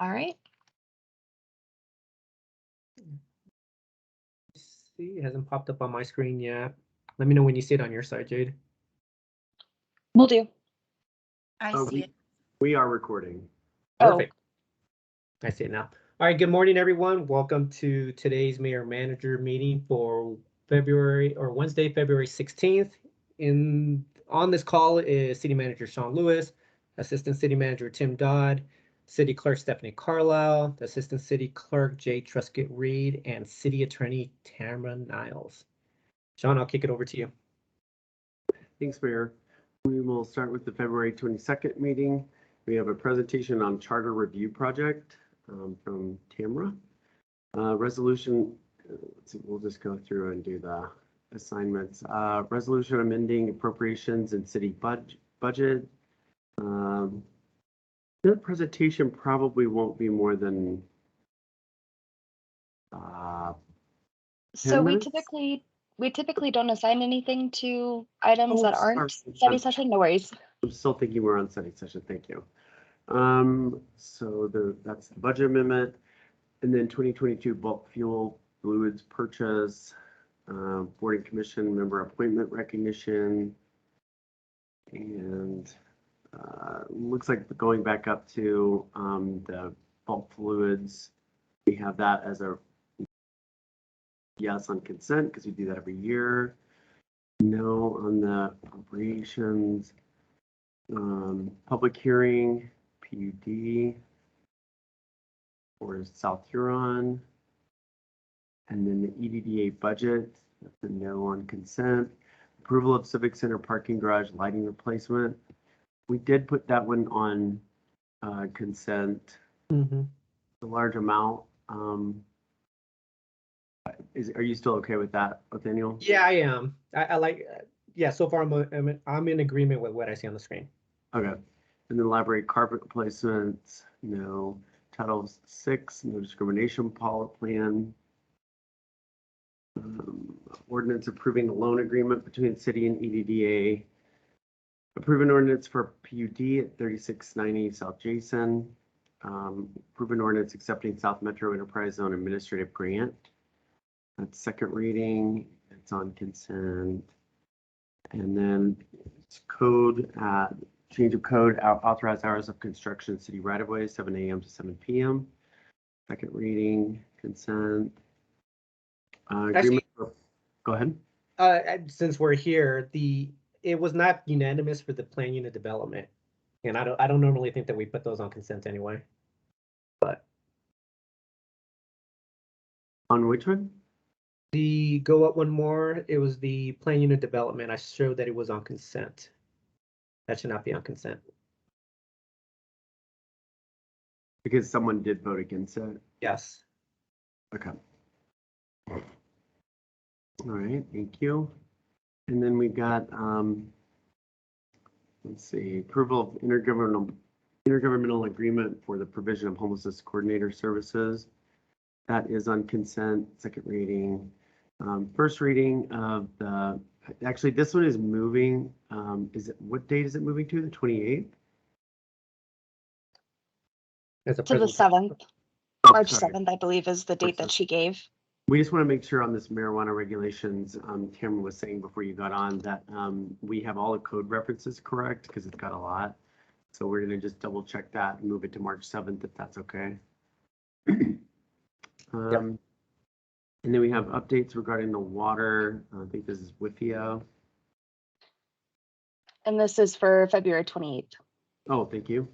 All right. See, it hasn't popped up on my screen yet. Let me know when you see it on your side, Jade. Will do. I Oh, see it. We are recording. Perfect. I see it now. All right, good morning, everyone. Welcome to today's mayor manager meeting for Wednesday, February 16th. On this call is City Manager Sean Lewis, Assistant City Manager Tim Dodd, City Clerk Stephanie Carlisle, Assistant City Clerk Jay Truscott Reed, and City Attorney Tamara Niles. Sean, I'll kick it over to you. Thanks, Mayor. We will start with the February 22nd meeting. We have a presentation on charter review project from Tamara. Resolution, let's see, we'll just go through and do the assignments. Resolution amending appropriations and city budget. The presentation probably won't be more than So 10 we minutes? typically don't assign anything to items Oh, that sorry. aren't study session. No worries. I'm still thinking we're on study session. Thank you. So that's the budget amendment, and then 2022 bulk fuel fluids purchase, boarding commission member appointment recognition, and looks like going back up to the bulk fluids. We have that as a yes on consent because we do that every year. No on the appropriations. Public hearing, PUD for South Huron. And then the EDDA budget, that's a no on consent. Approval of Civic Center parking garage lighting replacement. We did put that one on consent. Mm-hmm. A large amount. Are you still okay with that, Nathaniel? Yeah, I am. I like. Yeah, so far I'm in agreement with what I see on the screen. Okay. And then library carpet replacements, no. Title VI, no discrimination policy plan. Ordinance approving the loan agreement between city and EDDA. Approving ordinance for PUD at 3690 South Jason. Approving ordinance accepting South Metro Enterprise Zone Administrative Grant. That's second reading. It's on consent. And then it's code change of code, authorized hours of construction, city right of way, 7 a.m. to 7 p.m. Second reading, consent. Agreement. Go ahead. Since we're here, it was not unanimous for the plan unit development, and I don't normally think that we put those on consent anyway. But on which one? The go up one more. It was the plan unit development. I showed that it was on consent. That should not be on consent. Because someone did vote against it? Yes. Okay. All right, thank you. And then we got, let's see, approval of intergovernmental agreement for the provision of homelessness coordinator services. That is on consent, second reading. First reading of actually this one is moving. What date is it moving to? The 28th? To the 7th. Oh, March sorry. 7th, I believe, is the date that she gave. We just want to make sure on this marijuana regulations, Tamara was saying before you got on that we have all the code references correct because it's got a lot. So we're going to just double check that and move it to March 7th if that's okay. Yep. And then we have updates regarding the water. I think this is WIFIA. And this is for February 28th. Oh, thank you.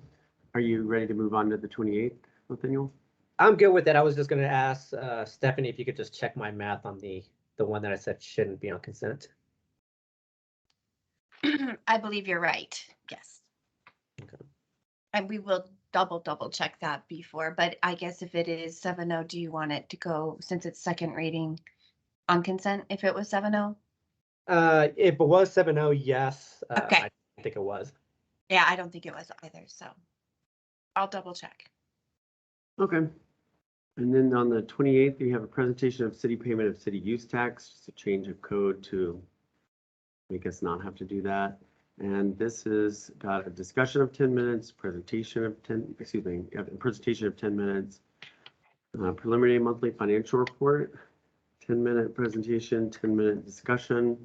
Are you ready to move on to the 28th, Nathaniel? I'm good with that. I was just going to ask Stephanie if you could just check my math on the one that I said shouldn't be on consent. I believe you're right. Yes. Okay. And we will double check that before, but I guess if it is 7-0, do you want it to go, since it's second reading, on consent if it was 7-0? If it was 7-0, yes. Okay. I think it was. Yeah, I don't think it was either, so I'll double check. Okay. And then on the 28th, we have a presentation of city payment of city use tax, just a change of code to make us not have to do that. And this is got a discussion of 10 minutes, presentation of 10, excuse me, a presentation of 10 minutes, preliminary monthly financial report, 10-minute presentation, 10-minute discussion.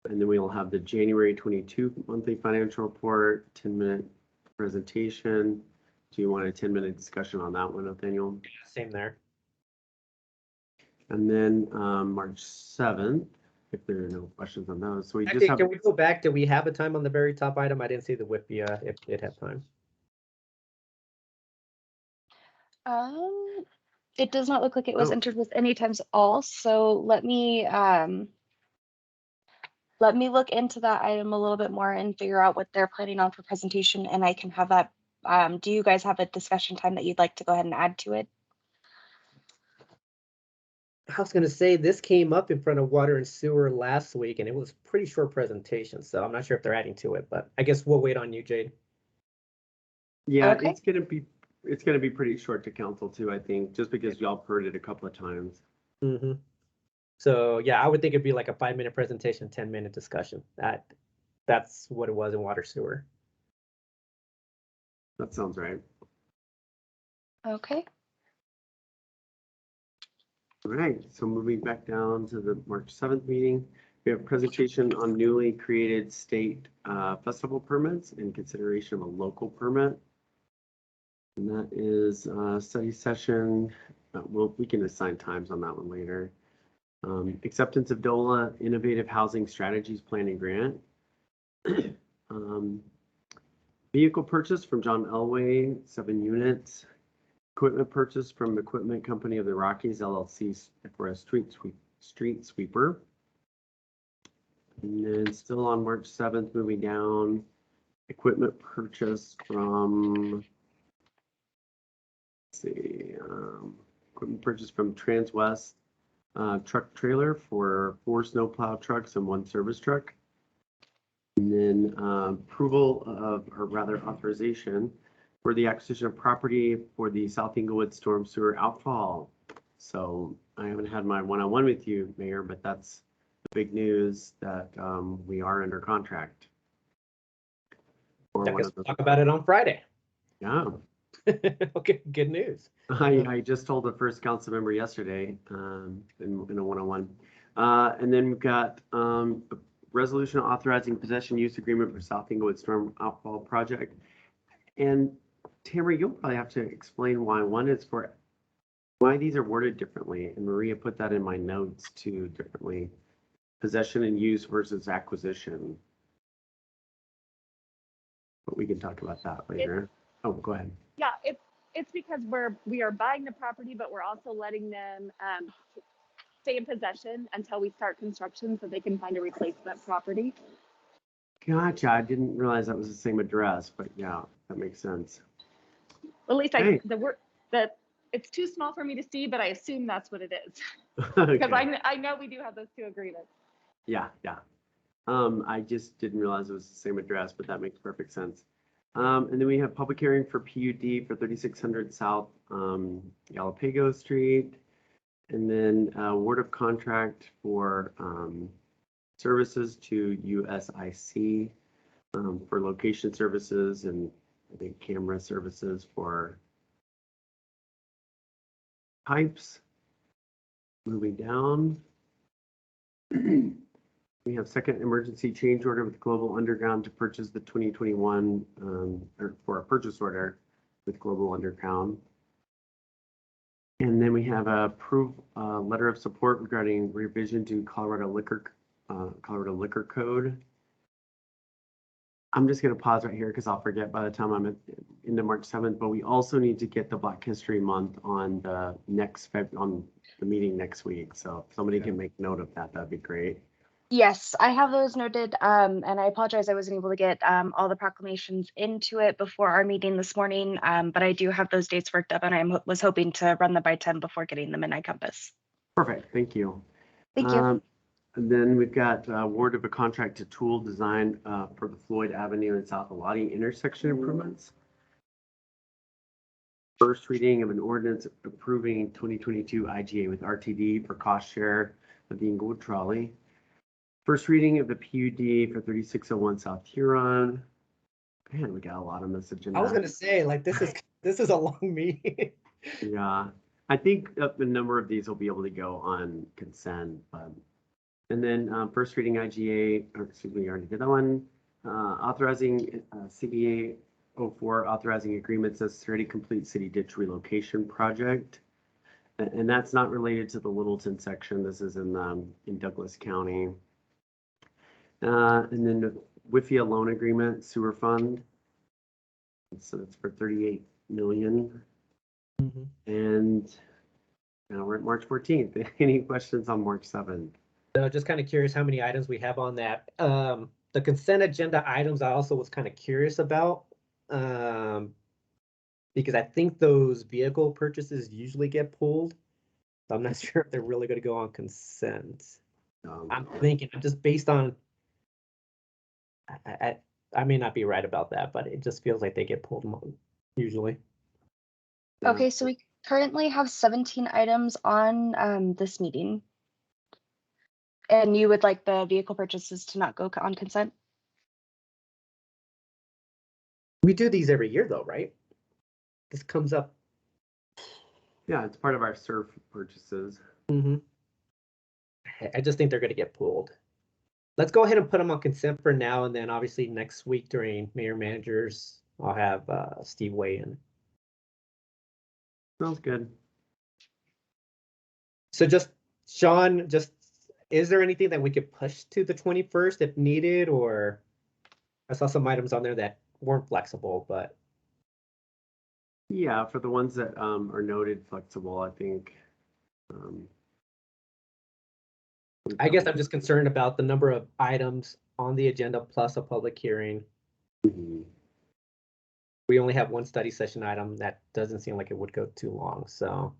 And then we'll have the January 22 monthly financial report, 10-minute presentation. Do you want a 10-minute discussion on that one, Nathaniel? Same there. And then March 7th, if there are no questions on those. So we just Actually, have, can we go back? Do we have a time on the very top item? I didn't see the WIPIA if it had time. It does not look like it was Oh. entered with any times at all, so let me look into that item a little bit more and figure out what they're planning on for presentation, and I can have that. Do you guys have a discussion time that you'd like to go ahead and add to it? I was gonna say this came up in front of Water and Sewer last week, and it was pretty short presentation, so I'm not sure if they're adding to it, but I guess we'll wait on you, Jade. yeah, Okay. it's gonna be pretty short to council too, I think, just because y'all heard it a couple of times. Mm-hmm. So yeah, I would think it'd be like a 5-minute presentation, 10-minute discussion. That's what it was in Water Sewer. That sounds right. Okay. All right, so moving back down to the March 7th meeting, we have a presentation on newly created state festival permits in consideration of a local permit. And that is a study session. We can assign times on that one later. Acceptance of DOLA Innovative Housing Strategies Planning Grant. Vehicle purchase from John Elway, 7 units. Equipment purchase from Equipment Company of the Rockies LLC for a street sweeper. And then still on March 7th, moving down, equipment purchase from, let's see, equipment purchase from Transwest truck trailer for 4 snowplow trucks and 1 service truck. And then approval of, or rather authorization for the acquisition of property for the South Inglewood Storm Sewer outfall. So I haven't had my one-on-one with you, Mayor, but that's the big news that we are under contract. For I one guess of we'll the, talk about it on Friday. yeah. Okay, good news. I just told the first council member yesterday in a one-on-one. And then we've got a resolution authorizing possession use agreement for South Inglewood Storm Outfall Project. And Tamara, you'll probably have to explain why why these are worded differently. And Maria put that in my notes too, differently. Possession and use versus acquisition. But we can talk about that later. Oh, go ahead. Yeah, it's because we are buying the property, but we're also letting them stay in possession until we start construction so they can find a replacement property. Gotcha. I didn't realize that was the same address, but yeah, that makes sense. At least Hey. it's too small for me to see, but I assume that's what it is. Okay. Because I know we do have those 2 agreements. Yeah. I just didn't realize it was the same address, but that makes perfect sense. And then we have public hearing for PUD for 3600 South Galapagos Street. And then award of contract for services to USIC for location services and I think camera services for pipes. Moving down. We have second emergency change order with Global Underground to purchase the 2021 or for a purchase order with Global Underground. And then we have a letter of support regarding revision to Colorado Liquor Code. I'm just going to pause right here because I'll forget by the time I'm into March 7th. But we also need to get the Black History Month on the on the meeting next week. So if somebody can make note of that, that'd be great. Yes, I have those noted, and I apologize I wasn't able to get all the proclamations into it before our meeting this morning, but I do have those dates worked up, and I was hoping to run them by 10 before getting them in iCompass. Perfect. Thank you. Thank you. And then we've got award of a contract to Tool Design for the Floyd Avenue and South Elati intersection improvements. First reading of an ordinance approving 2022 IGA with RTD for cost share of the Inglewood Trolley. First reading of the PUD for 3601 South Huron. Man, we got a lot on this agenda. I was gonna say, like, this is a long meeting. Yeah, I think a number of these will be able to go on consent, but. And then first reading IGA, or excuse me, I already did that one. Authorizing CBA 04, authorizing agreements necessary to complete city ditch relocation project. And that's not related to the Littleton section. This is in Douglas County. And then the WIFIA loan agreement sewer fund. So it's for 38 million. Mhm. And now we're at March 14th. Any questions on March 7th? So just kind of curious how many items we have on that. The consent agenda items I also was kind of curious about. Because I think those vehicle purchases usually get pulled. So I'm not sure if they're really gonna go on consent. I'm thinking just based on, I may not be right about that, but it just feels like they get pulled usually. Yeah. Okay, so we currently have 17 items on this meeting. And you would like the vehicle purchases to not go on consent? We do these every year though, right? This comes up. Yeah, it's part of our surf purchases. Mhm. I just think they're gonna get pulled. Let's go ahead and put them on consent for now, and then obviously next week during mayor managers, I'll have Steve weigh in. Sounds good. So just, Sean, is there anything that we could push to the 21st if needed, or I saw some items on there that weren't flexible, but Yeah, for the ones that are noted flexible, I think. I guess I'm just concerned about the number of items on the agenda plus a public hearing. Mhm. We only have one study session item. That doesn't seem like it would go too long, so.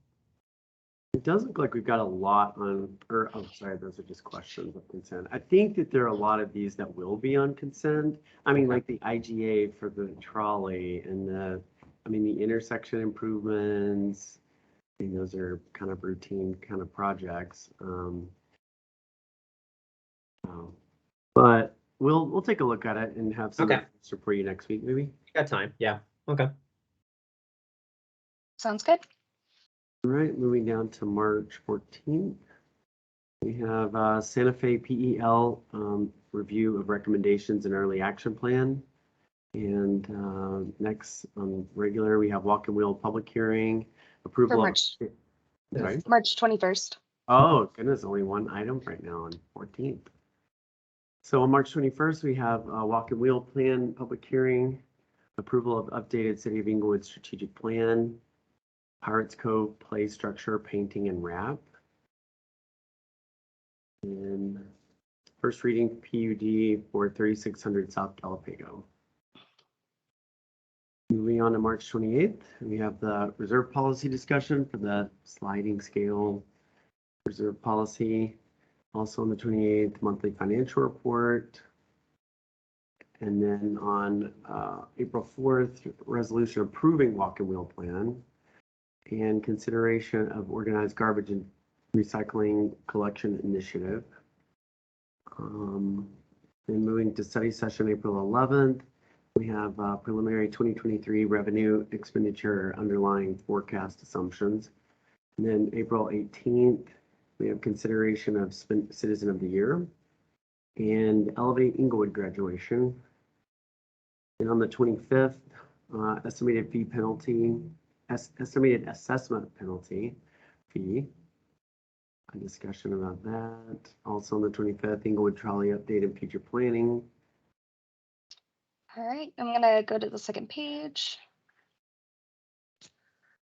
It does look like we've got a lot on, or, oh, sorry, those are just questions of consent. I think that there are a lot of these that will be on consent. I mean, Okay. like the IGA for the trolley and the intersection improvements. I mean, those are kind of routine kind of projects. But we'll take a look at it and have some Okay. answer for you next week, maybe. You got time, yeah, okay. Sounds good. All right, moving down to March 14th. We have Santa Fe PEL review of recommendations and early action plan. And next on regular, we have walk and wheel public hearing, approval For of. Sorry? March 21st. Oh, goodness, only one item right now on 14th. So on March 21st, we have a walk and wheel plan public hearing, approval of updated City of Inglewood strategic plan, Pirates Cove play structure, painting and wrap. And first reading PUD for 3600 South Galapago. Moving on to March 28th, we have the reserve policy discussion for the sliding scale reserve policy. Also on the 28th, monthly financial report. And then on April 4th, resolution approving walk and wheel plan and consideration of organized garbage and recycling collection initiative. Then moving to study session April 11th, we have preliminary 2023 revenue expenditure underlying forecast assumptions. And then April 18th, we have consideration of Citizen of the Year and Elevate Inglewood graduation. And on the 25th, estimated fee penalty, estimated assessment penalty fee. A discussion about that. Also on the 25th, Inglewood trolley update and future planning. All right, I'm gonna go to the second page.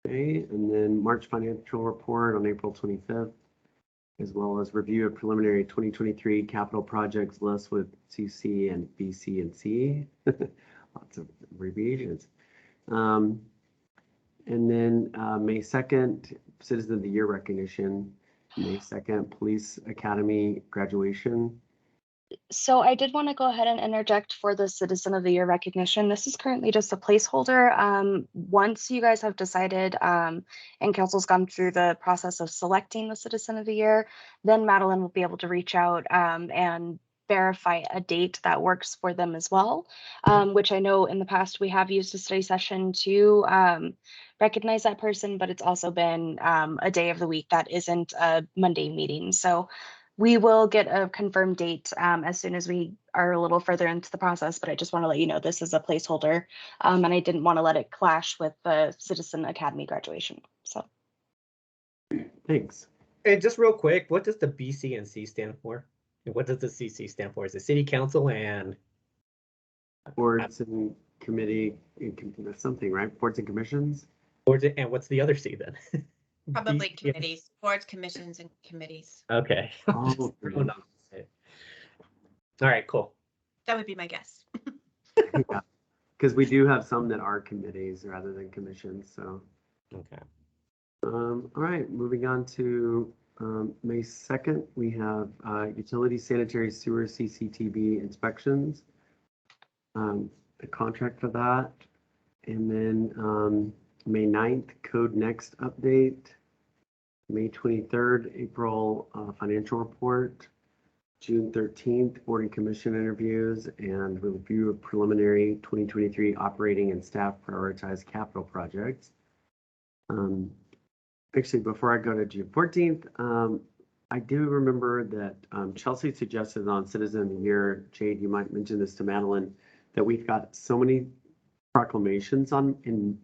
Okay, and then March financial report on April 25th, as well as review of preliminary 2023 capital projects list with CC and BC and C. Lots of abbreviations. And then May 2nd, Citizen of the Year recognition. May 2nd, Police Academy graduation. So I did want to go ahead and interject for the Citizen of the Year recognition. This is currently just a placeholder. Once you guys have decided and council's gone through the process of selecting the Citizen of the Year, then Madeline will be able to reach out and verify a date that works for them as well, which I know in the past we have used a study session to recognize that person, but it's also been a day of the week that isn't a Monday meeting. So we will get a confirmed date as soon as we are a little further into the process, but I just want to let you know this is a placeholder, and I didn't want to let it clash with the Citizen Academy graduation. So Thanks. And just real quick, what does the BCNC stand for? And what does the CC stand for? Is it City Council and Boards and committee, something, right? Boards and commissions? and what's the other C then? Probably BCNC. committees, boards, commissions, and committees. Okay. Oh, All right, cool. That would be my guess. Yeah, because we do have some that are committees rather than commissions, so. Okay. All right, moving on to May 2nd, we have utility sanitary sewer CCTV inspections. The contract for that. And then May 9th, Code Next update. May 23rd, April financial report. June 13th, Board and Commission interviews and review of preliminary 2023 operating and staff prioritized capital projects. Actually, before I go to June 14th, I do remember that Chelsea suggested on Citizen of the Year, Jade, you might mention this to Madeline, that we've got so many proclamations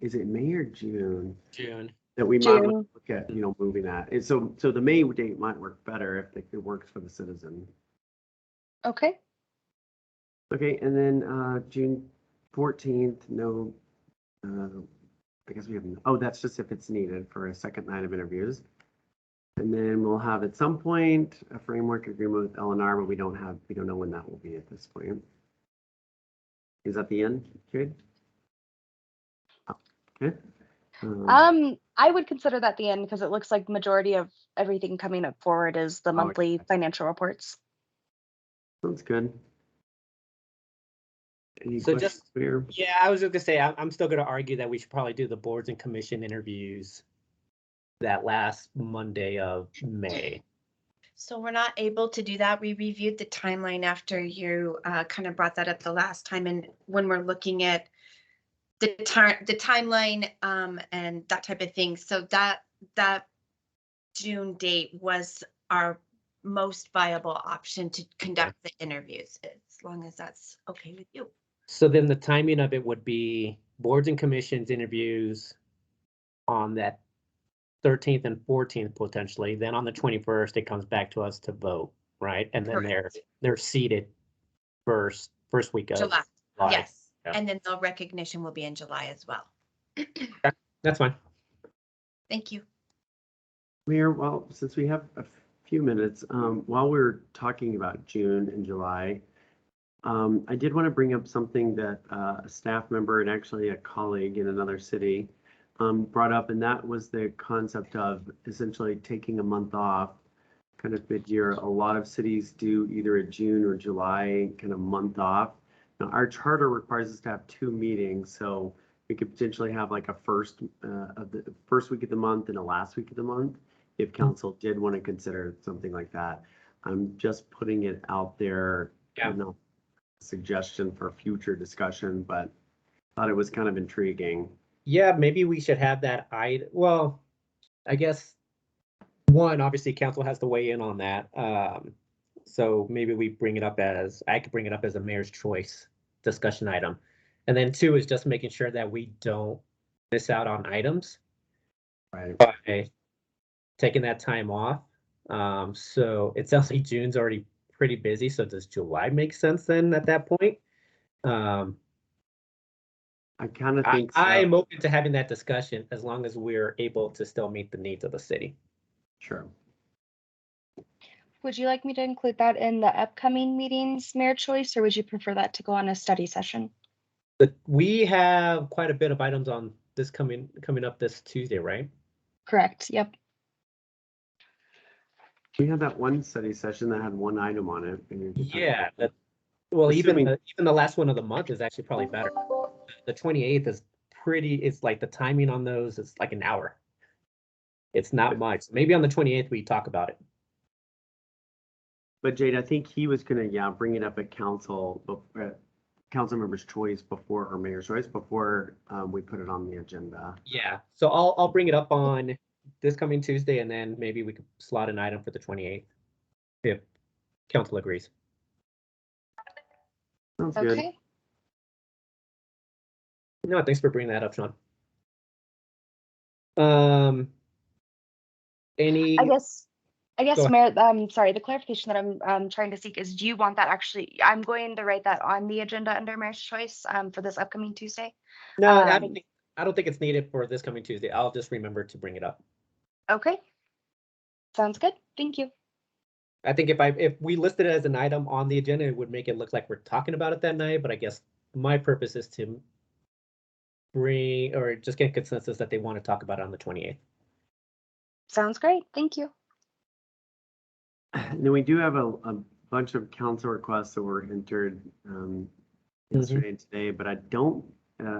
is it May or June? June. That we might June. look at, moving that. And so the May date might work better if it works for the Citizen. okay, Okay, and then June 14th, no, I guess we have, that's just if it's needed for a second night of interviews. And then we'll have at some point a framework agreement with LNR, but we don't know when that will be at this point. Is that the end, Jade? Okay. I would consider that the end because it looks like majority of everything coming up forward is the monthly financial reports. Sounds good. Any So questions here? Yeah, I was just gonna say, I'm still gonna argue that we should probably do the boards and commission interviews that last Monday of May. So we're not able to do that. We reviewed the timeline after you kind of brought that up the last time. And when we're looking at the timeline and that type of thing. So that June date was our most viable option to conduct the interviews, as long as that's okay with you. So then the timing of it would be boards and commissions interviews on that 13th and 14th potentially. Then on the 21st, it comes back to us to vote, right? And then they're seated first week of July. Yes. Yeah. And then the recognition will be in July as well. That's fine. Thank you. Mayor, well, since we have a few minutes, while we're talking about June and July, I did want to bring up something that a staff member and actually a colleague in another city brought up, and that was the concept of essentially taking a month off kind of mid-year. A lot of cities do either a June or July kind of month off. Now, our charter requires us to have 2 meetings, so we could potentially have like a first week of the month and a last week of the month if council did want to consider something like that. I'm just putting it out there. Yeah. Suggestion for future discussion, but thought it was kind of intriguing. Yeah, maybe we should have that. Well, I guess one, obviously council has to weigh in on that. So maybe we bring it up I could bring it up as a mayor's choice discussion item. And then 2 is just making sure that we don't miss out on items. Right. By taking that time off. So it sounds like June's already pretty busy. So does July make sense then at that point? I kind of think so. I'm open to having that discussion as long as we're able to still meet the needs of the city. Sure. Would you like me to include that in the upcoming meetings, Mayor Choice, or would you prefer that to go on a study session? We have quite a bit of items on this coming up this Tuesday, right? Correct. Yep. We had that one study session that had one item on it. and you're talking Yeah, about- well, even Assuming- even the last one of the month is actually probably better. The 28th is pretty, it's like the timing on those is like an hour. It's not much. Maybe on the 28th we talk about it. But Jade, I think he was gonna, bring it up at council, council member's choice before, or mayor's choice before, we put it on the agenda. Yeah, so I'll bring it up on this coming Tuesday, and then maybe we could slot an item for the 28th if council agrees. Sounds good. Okay. No, thanks for bringing that up, Sean. Any, I guess, Go Mayor, sorry, the clarification that I'm trying to seek is, do you want that actually, I'm going to write that on the agenda under Mayor's Choice, for this upcoming Tuesday? no, I um, don't think it's needed for this coming Tuesday. I'll just remember to bring it up. Okay. Sounds good. Thank you. I think if we listed it as an item on the agenda, it would make it look like we're talking about it that night, but I guess my purpose is to bring, or just get consensus that they want to talk about it on the 28th. Sounds great. Thank you. And then we do have a bunch of council requests that were entered yesterday and today, but I don't,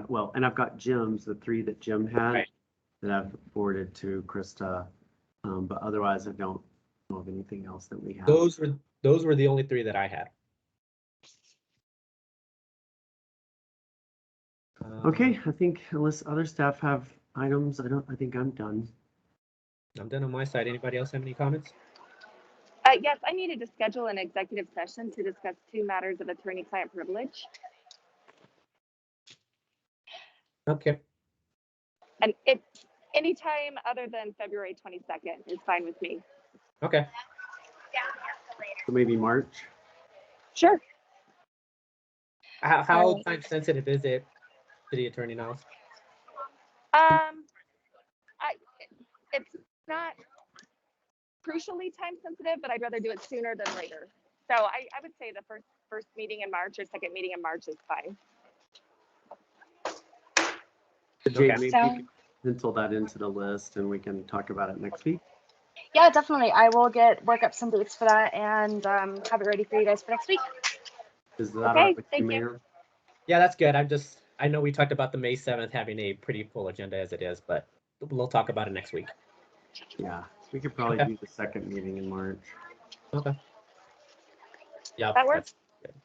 well, and I've got Jim's, the 3 that Jim had Right. that I've forwarded to Krista. But otherwise I don't know of anything else that we have. Those were the only 3 that I had. Okay, I think unless other staff have items, I think I'm done. I'm done on my side. Anybody else have any comments? Yes, I needed to schedule an executive session to discuss 2 matters of attorney-client privilege. Okay, And it's anytime other than February 22nd is fine with me. okay. So maybe March. Sure. How Alright. time sensitive is it, City Attorney Niles? It's not crucially time sensitive, but I'd rather do it sooner than later. So I would say the first meeting in March or second meeting in March is fine. Jade, Okay. maybe you So- can pencil that into the list and we can talk about it next week. Yeah, definitely. I will work up some dates for that and have it ready for you guys for next week. Is that Okay, all right with you, thank you. Mayor? Yeah, that's good. I know we talked about the May 7th having a pretty full agenda as it is, but we'll talk about it next week. Yeah, we could probably Okay. do the second meeting in March. Okay. Yeah. That works. that's good.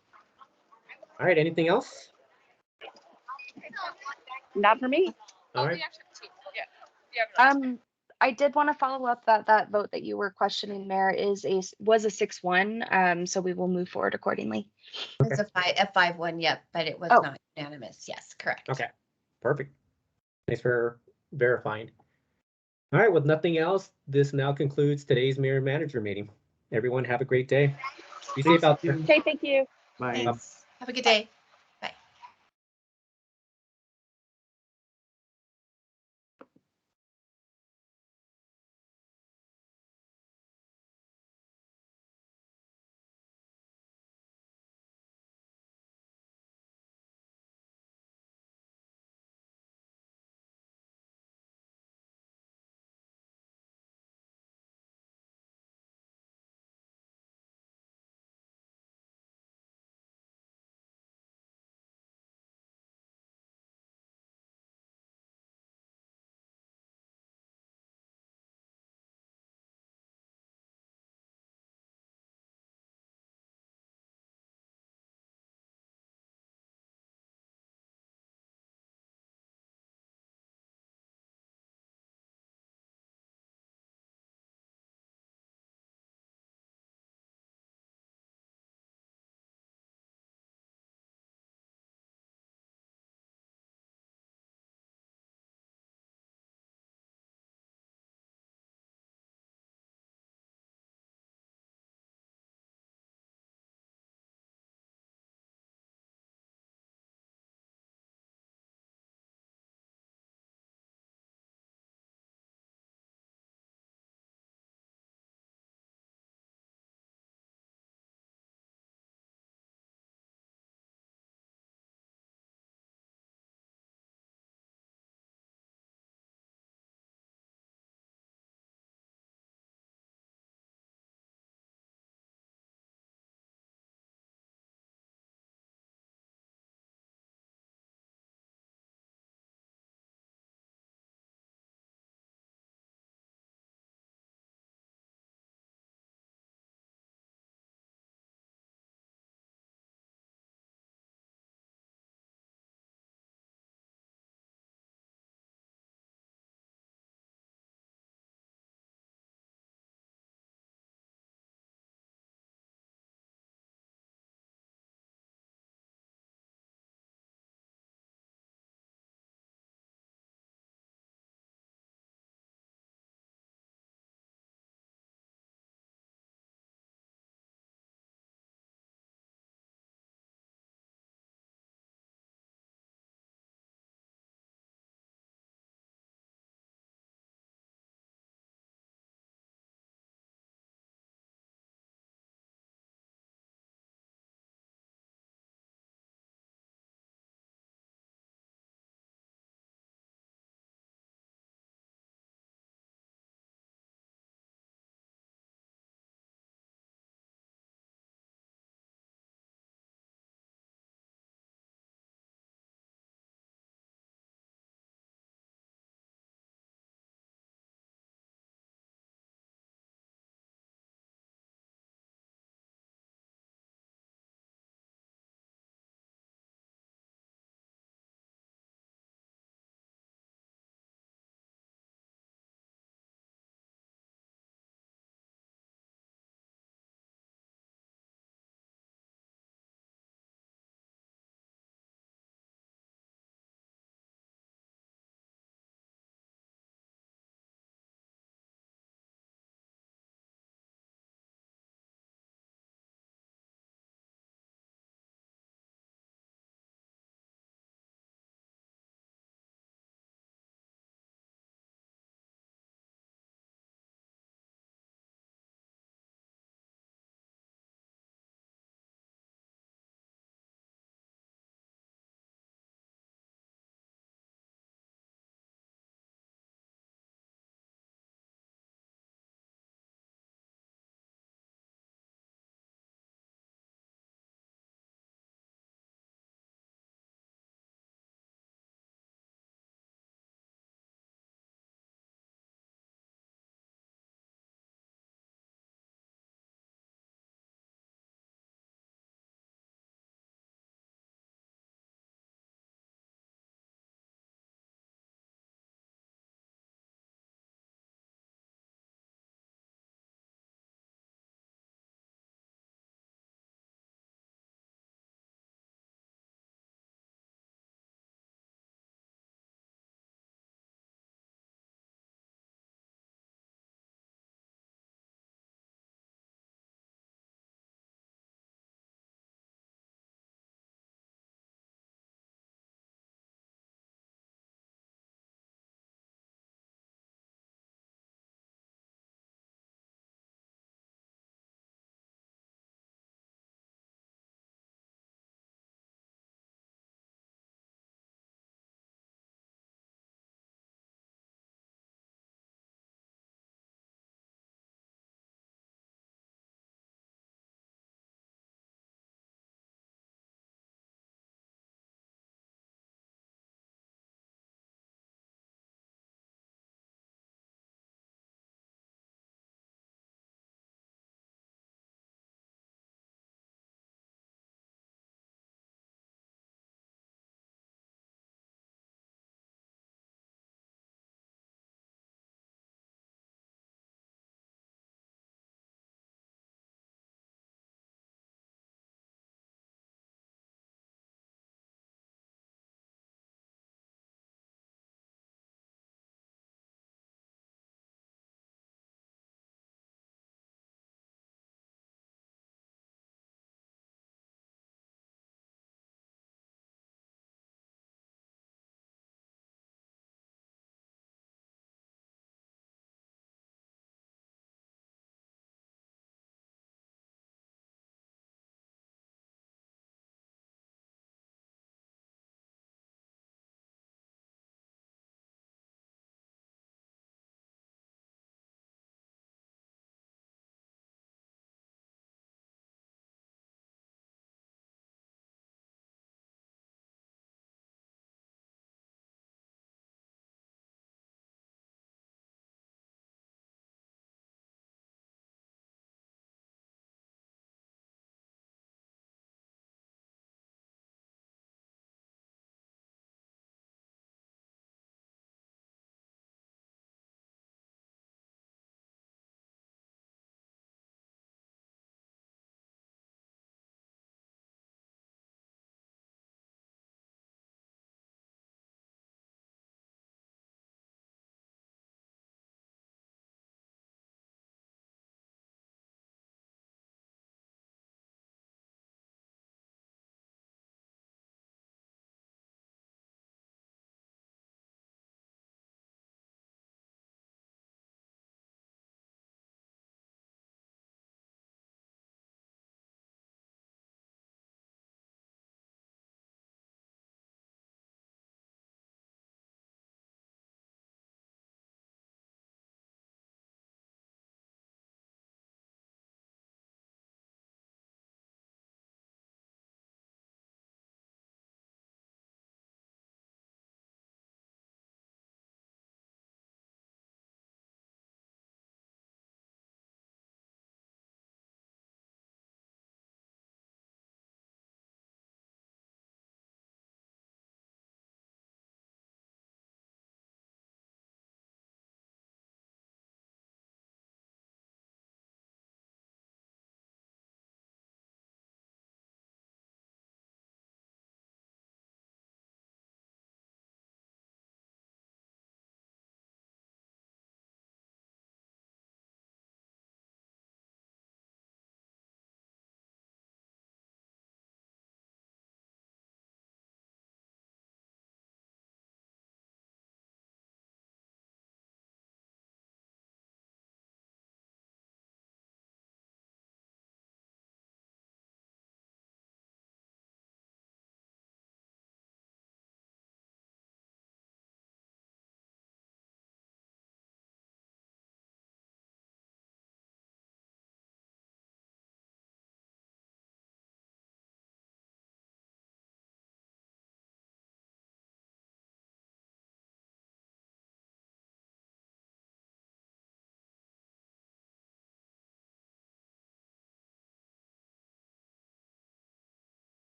All right, anything else? Not for me. All right. I did want to follow up that vote that you were questioning, Mayor, was a 6-1. So we will move forward accordingly. It's a 5-1, yep, but it was Oh. not unanimous. Yes, correct. Okay, perfect. Thanks for verifying. All right, with nothing else, this now concludes today's Mayor and Manager meeting. Everyone have a great day. Be safe out there. Okay, thank you. Bye. Thanks. Have a good day.